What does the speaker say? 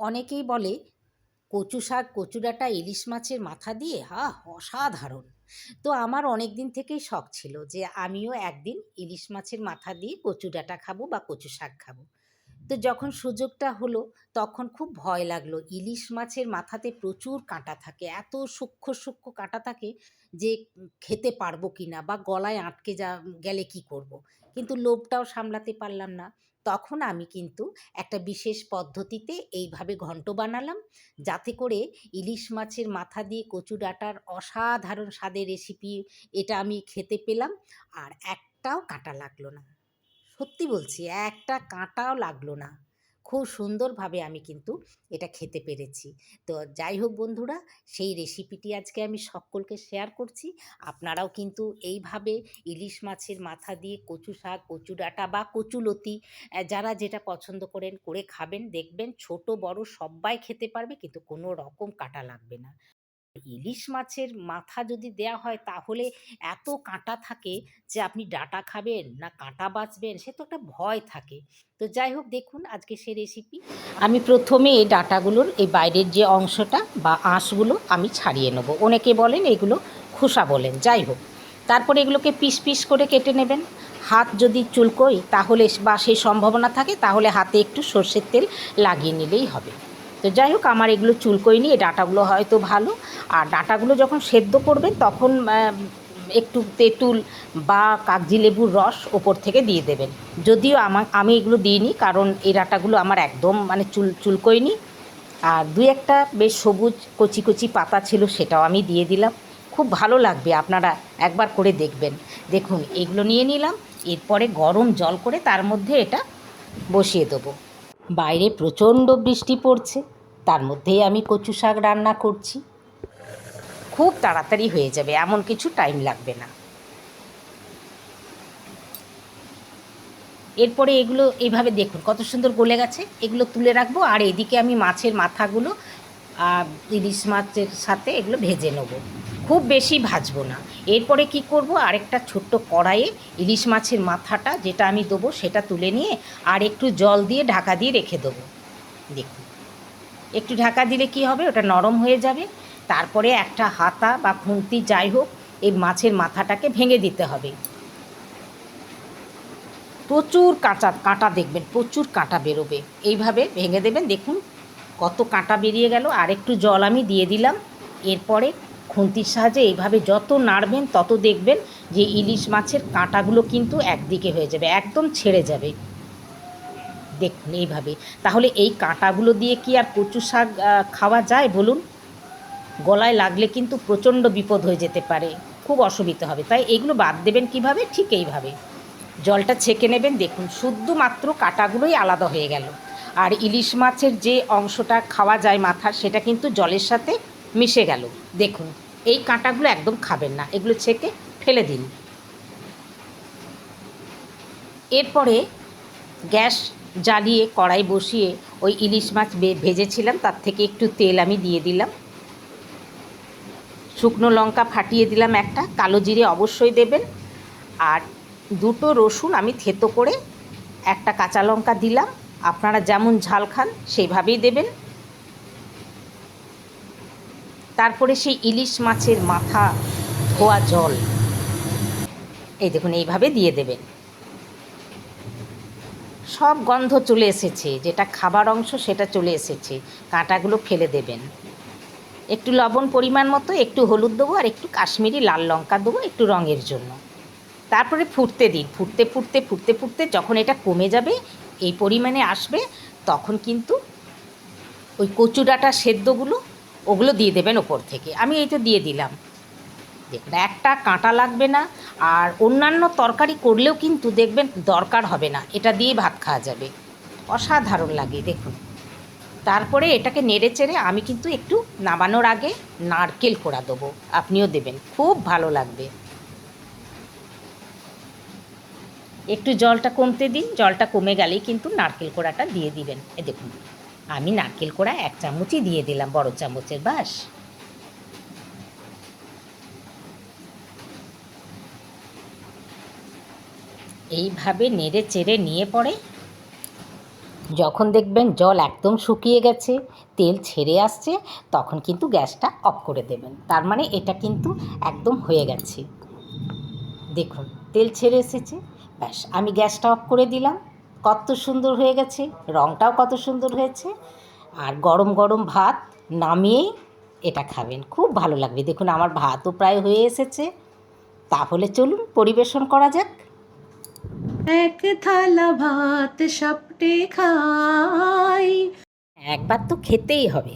অনেকেই বলে কচু শাক, কচু ডাঁটা, ইলিশ মাছের মাথা দিয়ে অসাধারণ। তো আমার অনেক দিন থেকেই শখ ছিল যে আমিও একদিন ইলিশ মাছের মাথা দিয়ে কচু ডাঁটা খাবো বা কচু শাক খাবো। তো যখন সুযোগটা হলো তখন খুব ভয় লাগলো। ইলিশ মাছের মাথাতে প্রচুর কাঁটা থাকে। এত সূক্ষ্ম, সূক্ষ্ম কাঁটা থাকে যে খেতে পারবো কিনা বা গলায় আটকে গেলে কি করব? কিন্তু লোভটাও সামলাতে পারলাম না। তখন আমি কিন্তু একটা বিশেষ পদ্ধতিতে এইভাবে ঘন্ট বানালাম, যাতে করে ইলিশ মাছের মাথা দিয়ে কচু ডাঁটার অসাধারণ স্বাদের রেসিপি এটা আমি খেতে পেলাম। আর একটাও কাঁটা লাগলো না। সত্যি বলছি, একটা কাঁটাও লাগলো না। খুব সুন্দরভাবে আমি কিন্তু এটা খেতে পেরেছি। তো যাই হোক বন্ধুরা, সেই রেসিপিটি আজকে আমি সকলকে শেয়ার করছি। আপনারাও কিন্তু এইভাবে ইলিশ মাছের মাথা দিয়ে কচু শাক, কচু ডাঁটা বা কচুলতি যারা যেটা পছন্দ করেন করে খাবেন। দেখবেন ছোট বড় সব্বাই খেতে পারবে, কিন্তু কোনো রকম কাঁটা লাগবে না। ইলিশ মাছের মাথা যদি দেয়া হয় তাহলে এত কাঁটা থাকে যে আপনি ডাঁটা খাবেন না কাঁটা বাছবেন, সে তো একটা ভয় থাকে। তো যাই হোক, দেখুন আজকে সে রেসিপি। আমি প্রথমে এই ডাঁটাগুলোর এই বাইরের যে অংশটা বা আঁশগুলো আমি ছাড়িয়ে নেব। অনেকে বলেন এগুলো খোসা বলেন, যাই হোক। তারপরে এগুলোকে পিস পিস করে কেটে নেবেন। হাত যদি চুলকোয় তাহলে বা সেই সম্ভাবনা থাকে তাহলে হাতে একটু সর্ষের তেল লাগিয়ে নিলেই হবে। তো যাই হোক, আমার এগুলো চুলকোয়নি, এই ডাঁটাগুলো হয়তো ভালো। আর ডাঁটাগুলো যখন সেদ্ধ করবেন তখন একটু তেঁতুল বা কাগজি লেবুর রস ওপর থেকে দিয়ে দেবেন। যদিও আমি এগুলো দিইনি, কারণ এই ডাঁটাগুলো আমার একদম মানে চুলকোয়নি। আর দুই একটা বেশ সবুজ কচি কচি পাতা ছিল, সেটাও আমি দিয়ে দিলাম। খুব ভালো লাগবে, আপনারা একবার করে দেখবেন। দেখুন এগুলো নিয়ে নিলাম। এরপরে গরম জল করে তার মধ্যে এটা বসিয়ে দেবো। বাইরে প্রচণ্ড বৃষ্টি পড়ছে, তার মধ্যেই আমি কচু শাক রান্না করছি। খুব তাড়াতাড়ি হয়ে যাবে, এমন কিছু টাইম লাগবে না। এরপরে এগুলো এইভাবে দেখুন কত সুন্দর গলে গেছে। এগুলো তুলে রাখবো, আর এদিকে আমি মাছের মাথাগুলো ইলিশ মাছের সাথে এগুলো ভেজে নেবো। খুব বেশি ভাজবো না। এরপরে কি করব, আরেকটা ছোট্ট কড়াইয়ে ইলিশ মাছের মাথাটা যেটা আমি দেবো সেটা তুলে নিয়ে আর একটু জল দিয়ে ঢাকা দিয়ে রেখে দেবো। দেখুন, একটু ঢাকা দিলে কি হবে, ওটা নরম হয়ে যাবে। তারপরে একটা হাতা বা খুন্তি যাই হোক, এই মাছের মাথাটাকে ভেঙে দিতে হবে। প্রচুর কাঁটা দেখবেন, প্রচুর কাঁটা বেরোবে। এইভাবে ভেঙে দেবেন। দেখুন কত কাঁটা বেরিয়ে গেল। আর একটু জল আমি দিয়ে দিলাম। এরপরে খুন্তির সাহায্যে এইভাবে যত নাড়বেন তত দেখবেন যে ইলিশ মাছের কাঁটাগুলো কিন্তু একদিকে হয়ে যাবে, একদম ছেড়ে যাবে। দেখুন এইভাবে। তাহলে এই কাঁটাগুলো দিয়ে কি আর কচু শাক খাওয়া যায় বলুন? গলায় লাগলে কিন্তু প্রচণ্ড বিপদ হয়ে যেতে পারে, খুব অসুবিধা হবে। তাই এগুলো বাদ দেবেন কিভাবে, ঠিক এইভাবে জলটা ছেঁকে নেবেন। দেখুন শুধুমাত্র কাঁটাগুলোই আলাদা হয়ে গেল। আর ইলিশ মাছের যে অংশটা খাওয়া যায় মাথার, সেটা কিন্তু জলের সাথে মিশে গেল। দেখুন এই কাঁটাগুলো একদম খাবেন না, এগুলো ছেঁকে ফেলে দিন। এরপরে গ্যাস জ্বালিয়ে কড়াই বসিয়ে ওই ইলিশ মাছ ভেজেছিলাম তার থেকে একটু তেল আমি দিয়ে দিলাম। শুকনো লঙ্কা ফাটিয়ে দিলাম একটা, কালো জিরে অবশ্যই দেবেন। আর দুটো রসুন আমি থেতো করে, একটা কাঁচা লঙ্কা দিলাম। আপনারা যেমন ঝাল খান সেইভাবেই দেবেন। তারপরে সেই ইলিশ মাছের মাথা ধোয়া জল, এই দেখুন এইভাবে দিয়ে দেবেন। সব গন্ধ চলে এসেছে, যেটা খাবার অংশ সেটা চলে এসেছে। কাঁটাগুলো ফেলে দেবেন। একটু লবণ পরিমাণ মতো, একটু হলুদ দেবো, আর একটু কাশ্মীরি লাল লঙ্কা দেবো একটু রঙের জন্য। তারপরে ফুটতে দিন। ফুটতে ফুটতে ফুটতে ফুটতে যখন এটা কমে যাবে, এই পরিমাণে আসবে, তখন কিন্তু ওই কচু ডাঁটা সেদ্ধগুলো ওগুলো দিয়ে দেবেন ওপর থেকে। আমি এই তো দিয়ে দিলাম। দেখুন একটা কাঁটা লাগবে না। আর অন্যান্য তরকারি করলেও কিন্তু দেখবেন দরকার হবে না, এটা দিয়ে ভাত খাওয়া যাবে। অসাধারণ লাগে দেখুন। তারপরে এটাকে নেড়ে চেড়ে আমি কিন্তু একটু নামানোর আগে নারকেল কোড়া দেবো, আপনিও দেবেন, খুব ভালো লাগবে। একটু জলটা কমতে দিন, জলটা কমে গেলেই কিন্তু নারকেল কোড়াটা দিয়ে দিবেন। এ দেখুন আমি নারকেল কোড়া 1 চামচই দিয়ে দিলাম, বড় চামচের, বাস। এইভাবে নেড়ে চেড়ে নিয়ে পরে যখন দেখবেন জল একদম শুকিয়ে গেছে, তেল ছেড়ে আসছে, তখন কিন্তু গ্যাসটা অফ করে দেবেন। তার মানে এটা কিন্তু একদম হয়ে গেছে। দেখুন তেল ছেড়ে এসেছে, ব্যাস আমি গ্যাসটা অফ করে দিলাম। কত সুন্দর হয়ে গেছে, রঙটাও কত সুন্দর হয়েছে। আর গরম গরম ভাত নামিয়েই এটা খাবেন, খুব ভালো লাগবে। দেখুন আমার ভাতও প্রায় হয়ে এসেছে। তাহলে চলুন পরিবেশন করা যাক। এক থালা ভাত সাপটে খাই। একবার তো খেতেই হবে।